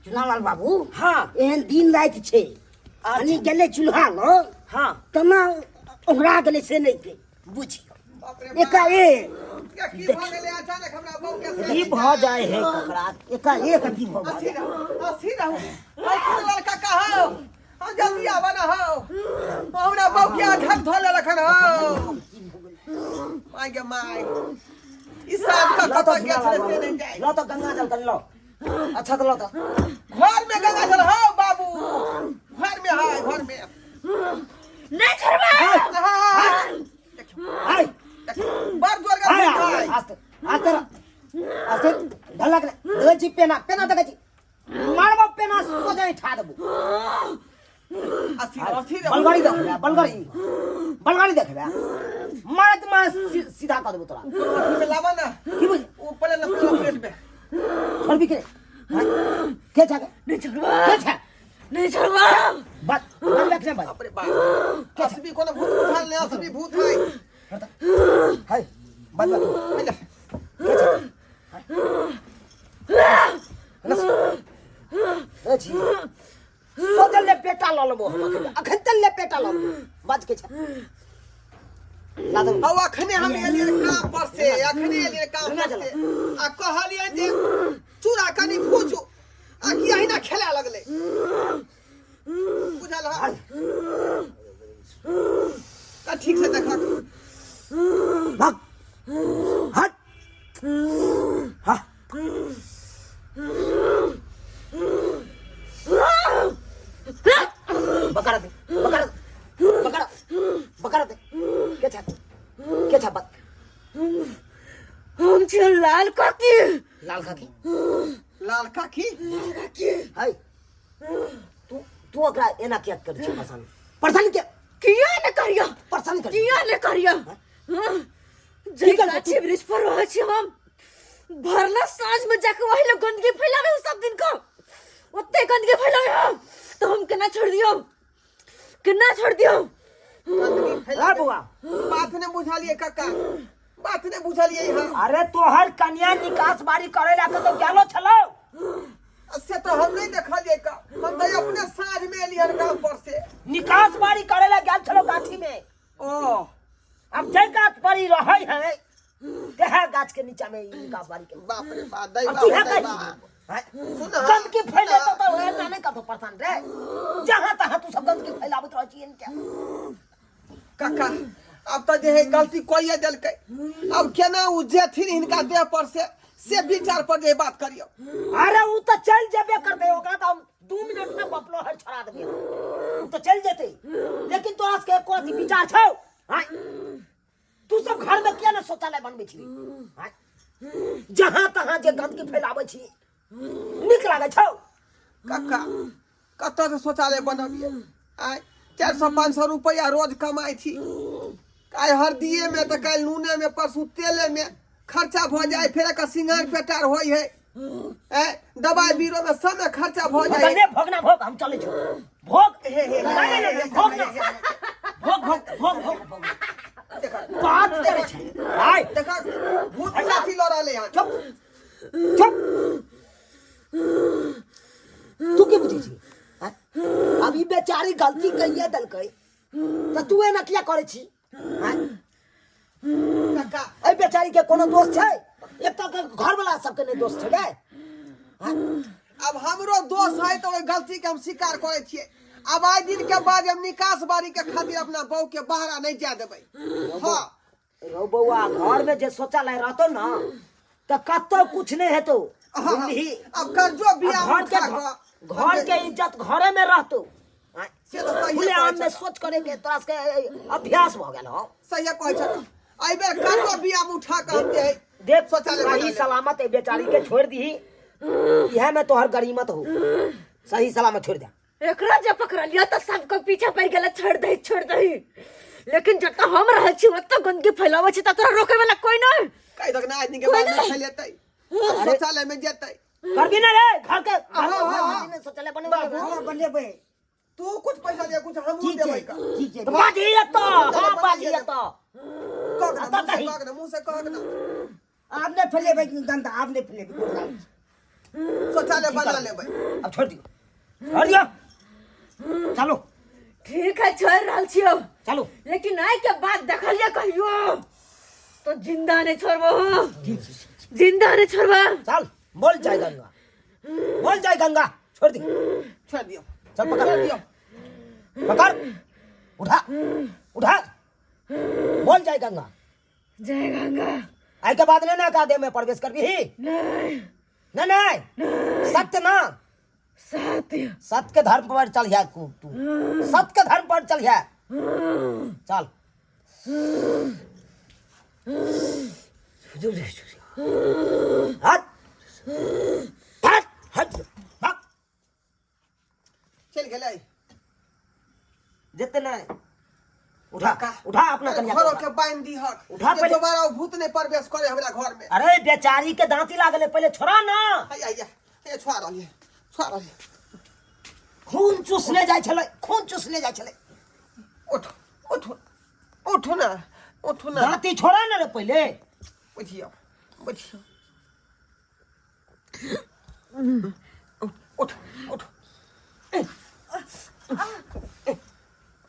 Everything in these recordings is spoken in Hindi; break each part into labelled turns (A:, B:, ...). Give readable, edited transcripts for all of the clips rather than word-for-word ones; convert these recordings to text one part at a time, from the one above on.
A: चुनालाल बाबू
B: हाँ
A: एहन दिन रात छे अनि गेले चूल्हा न
B: हाँ
A: तना ओहरा गेले से नहीं के बुझियो एकाएक
B: की भ जाए है ककरा
A: एकाएक अथी भ गेल
C: लड़का कहो जल्दी आवा ना हो हमरा बहू के आधा धोले रखन हो माय गे माय इस साल का कत के से नहीं जाए
B: लो तो गंगा जल कर लो अच्छा तो लो तो
C: घर में गंगा जल हो बाबू घर में है घर में
B: नहीं छोड़बा
A: हाय
C: बार जोर का है
A: आस्ते ढलक दे जी पेना दे जी मारबो पेना सो जाई ठा देबो
C: अथी
A: बलगाड़ी देखबे मारत मार सीधा कर देबो तोरा
C: में लावा ना
A: की बुझ
C: ऊपर ना प्लेट में
A: छोड़ भी के के छा
B: नहीं छोड़बा
A: के छा
B: नहीं छोड़बा
A: बात लग से बात
C: अरे बाप असली कोनो भूत उठा ले असली भूत है
A: हाय बात
C: ले
A: के छा ए छी सोचल ले पेटा ल लेबो हम अखन तल ले पेटा ल बात के छा लादम
C: अब अखने हम एलिए काम पर से अखने एलिए काम पर से आ कहलिए जे चूड़ा कनी भूजू आ की अहिना खेला लगले बुझल है का ठीक से देखा
A: भाग हट हां बकरा दे के छा बात
B: हम छे लाल काकी
A: लाल खाकी
C: लाल काकी
A: हाय तू अकरा एना क्या कर छी परेशान के
B: किया ने करिया
A: परेशान कर
B: किया ने करिया जई गाछी ब्रिज पर रह छी हम भरला साँझ में जाके वही लोग गंदगी फैलावे हो सब दिन को ओते गंदगी फैलावे हो तो हम केना छोड़ दियो
C: गंदगी फैला
A: बुआ
C: बात ने बुझा लिए काका बात ने बुझा लिए हां
A: अरे तोहर कन्या निकास बारी करे ला तो गेलो छलो
C: से तो हम नहीं देखलिए का हम तो अपने साँझ में एलियन गांव पर से
A: निकास बारी करे ला गेल छलो गाछी में
C: ओ
A: अब जय गाछ परी रहै है तेहा गाछ के नीचा में निकास बारी के
C: बाप रे बाप दै
A: अब तू है
C: बाप
A: गंदगी फैले तो है नहीं का तो परेशान रे जहां तहां तू सब गंदगी फैलावत रह छी क्या
C: काका अब तो जे है गलती कोई दिल के अब केना उ जेथिन इनका देह पर से विचार पर जे बात करियो
A: अरे उ तो चल जेबे करते ओकरा तो हम 2 मिनट में बपलो हर छड़ा देबे उ तो चल जेते लेकिन तोरा के कोथी विचार छौ हां तू सब घर में किया ना शौचालय बनबे छी हां जहां तहां जे गंदगी फैलावे छी निक लागे छौ
C: काका कत से शौचालय बनबिए आय 400-500 रुपया रोज कमाई थी काय हरदिए में तो कल नूने में परसू तेले में खर्चा हो जाए फिर का सिंगार पेटार होई है ए दवाई बीरो में सब में खर्चा हो जाए
A: तने भोगना भोग हम चले छौ भोग नहीं भोग भोग
C: देखा
A: बात करे छै हाय
C: देखा भूत लाठी लड़ा ले यहां
A: चुप तू के बुझी छी अभी बेचारी गलती कइए दलकै त तू एना किया करे छी
C: काका
A: ए बेचारी के कोनो दोष छै एक तो घर वाला सब के नहीं दोष छै गे
C: अब हमरो दोष है तो गलती के हम स्वीकार करे छिए अब आज दिन के बाद हम निकास बारी के खातिर अपना बहू के बाहर नहीं जा देबै हां
A: रो बउआ घर में जे शौचालय रहतो ना त कतो कुछ नहीं हेतो
C: अब कर जो बियाह
A: घर के इज्जत घरे में रहतो
C: से तो सही
A: खुले आम में सोच करेंगे तोरा के अभ्यास हो गेल हो
C: सही कहै छ आई बेर कर जो बियाह उठा के हम दे
A: देख
C: शौचालय
A: सही सलामत है बेचारी के छोड़ दी यह में तोहर गरीमत हो सही सलामत छोड़ दे
B: एकरा जब पकड़ लिया तो सबको पीछे पड़ गेला छोड़ दे लेकिन जब तक हम रह छी ओत गंदगी फैलावे छी त तोरा रोके वाला कोई नहीं
C: कई तक ना आदमी के बाद में फैलेतै शौचालय में जेतै
A: करबी ना रे घर के शौचालय बनेबे
C: तू कुछ पैसा दे कुछ हम देबै का
A: ठीक है बाजी तो हां बाजी तो
C: कह ना मुंह से कह ना
A: आपने फैलेबे गंदा आपने फैलेबे
C: शौचालय बना लेबै।
A: अब छोड़ दियो चलो
B: ठीक है छोड़ रहल छियो,
A: चलो
B: लेकिन आइ के बाद देखलिए कहियो तो जिंदा नहीं छोड़बो, जिंदा नहीं छोड़बा।
A: चल बोल जाए गंगा, बोल जाए गंगा, छोड़ दी,
C: छोड़ दियो,
A: चल पकड़ दियो, पकड़, उठा, बोल जाए गंगा।
B: जय गंगा।
A: आई के बाद ना का दे में प्रवेश कर भी नहीं सत्य ना,
B: सत्य,
A: सत्य के धर्म पर चल जा तू, सत्य के धर्म पर चल जा, चल हट हट हट भाग,
C: चल गेलै।
A: जितने नहीं उठा अपना कन्या
C: घरों के बांध दी हक,
A: उठा
C: जे
A: पहले।
C: दोबारा वो भूत नहीं प्रवेश करे हमरा घर में।
A: अरे बेचारी के दांती लागले, पहले छोड़ा ना,
C: ये छोड़ रहलिए,
A: खून चूसने जाय छले,
C: उठ ना,
A: दांती छोड़ा ना रे पहले,
C: बुझियो, उठ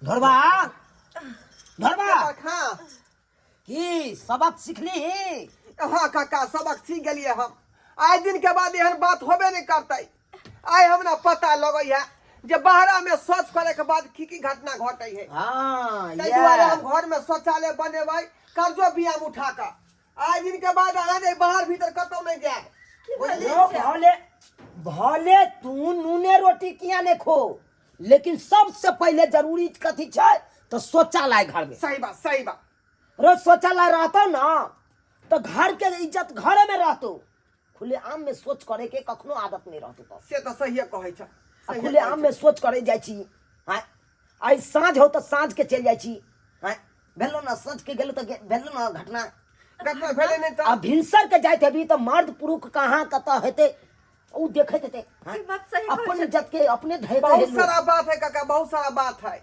A: धरबा
C: हाँ
A: की सबक सीखली।
C: हाँ काका सबक सीख गेलिए हम। आज दिन के बाद एहन बात होबे नहीं करते। आइ हमरा पता लगे है जे बाहरा में शौच करे के बाद की घटना घटे है।
A: हाँ
C: ताहि दुआरे हम घर में शौचालय बनेबै, कर्जो बियाम उठा कर। आज दिन के बाद अहाँ जे बाहर भीतर कतौ नहीं जाए।
A: भले तू नूने रोटी किया ने खो, लेकिन सबसे पहले जरूरी कथी छै तो शौचालय घर में।
C: सही बात।
A: रोज शौचालय रहता ना तो घर के इज्जत घरे में रहतो, खुले आम में सोच करे के कखनो आदत नहीं रहतो। तो
C: से तो सही कहे छ,
A: खुले आम में सोच करे जाय छी। हां आई साँझ हो तो साँझ के चल जाय छी। हां भेलो ना साँझ के गेलो तो भेलो ना घटना
C: भेले नहीं तो
A: अब भिनसर के जाते भी तो मर्द पुरुष कहाँ कता हेते उ देखते थे।
B: बात सही
A: अपन इज्जत के अपने धैर्य
C: बहुत सारा बात है काका, बहुत सारा बात है,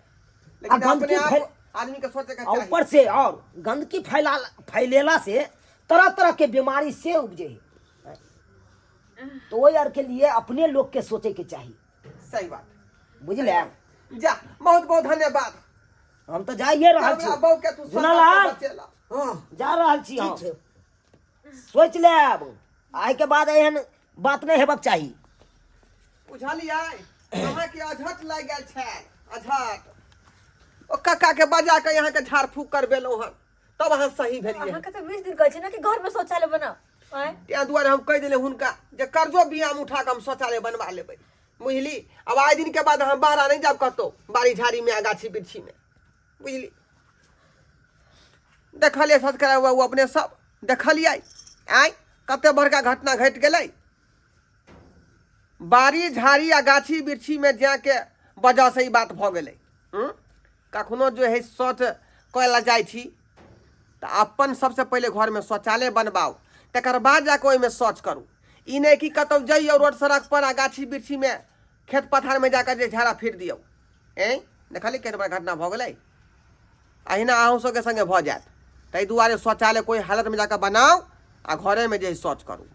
C: लेकिन अपने आप आदमी के सोचे का चाहिए।
A: ऊपर से और गंदगी फैलेला से तरह तरह के बीमारी से उपजे, तो यार के लिए अपने लोग के सोचे के चाहिए।
C: सही बात
A: बुझले।
C: जा बहुत बहुत धन्यवाद।
A: हम तो जाइए रहल छी,
C: बहू के तू
A: सुनला
C: बचेला।
A: जा रहल छी हम। सोच लेब आइ के बाद एहन बात नहीं हेबाक चाहिए।
C: बुझलियै अहाँ के अझट लाग गेल छै, अझट ओ काका के बजा के यहाँ के झाड़ फूक करबेलौ हन, तब अहाँ सही भेलियै।
B: अहाँ के तो 20 दिन कहै छै ना कि घर में शौचालय बनाओ।
C: त्या दुआरे हम कह दिले हुनका जे कर्जो बियाम उठा के हम शौचालय बनवा लेबै, बुझली। अब आइ दिन के बाद हम बाहर नहीं जाब कतो, बाड़ी झाड़ी में, गाछी बिरछी में, बुझली। देखलिए सब्सक्राइब वो अपने सब देखलिए आइ कते बड़का घटना घट गेलै। बाड़ी झाड़ी आ गाछी बिरछी में जाके वजह से ही बात भ गेलै। कखनो जो है शौच कला जाइ छी तो अपन सबसे पहले घर में शौचालय बनवाओ, तकर बाद जाके ओहिमे शौच करू। ई नहीं कि कतौ जाइयो रोड सड़क पर आ गाछी बिरछी में खेत पथार में जाकर जे झाड़ा फिर दियौ। देखलिए केहन बड़ा घटना भ गेलै। अहिना अहूँ सबके संगे भ जायत। ताहि दुआरे शौचालय कोई हालत में जाकर बनाओ आ घरे में जे शौच करू।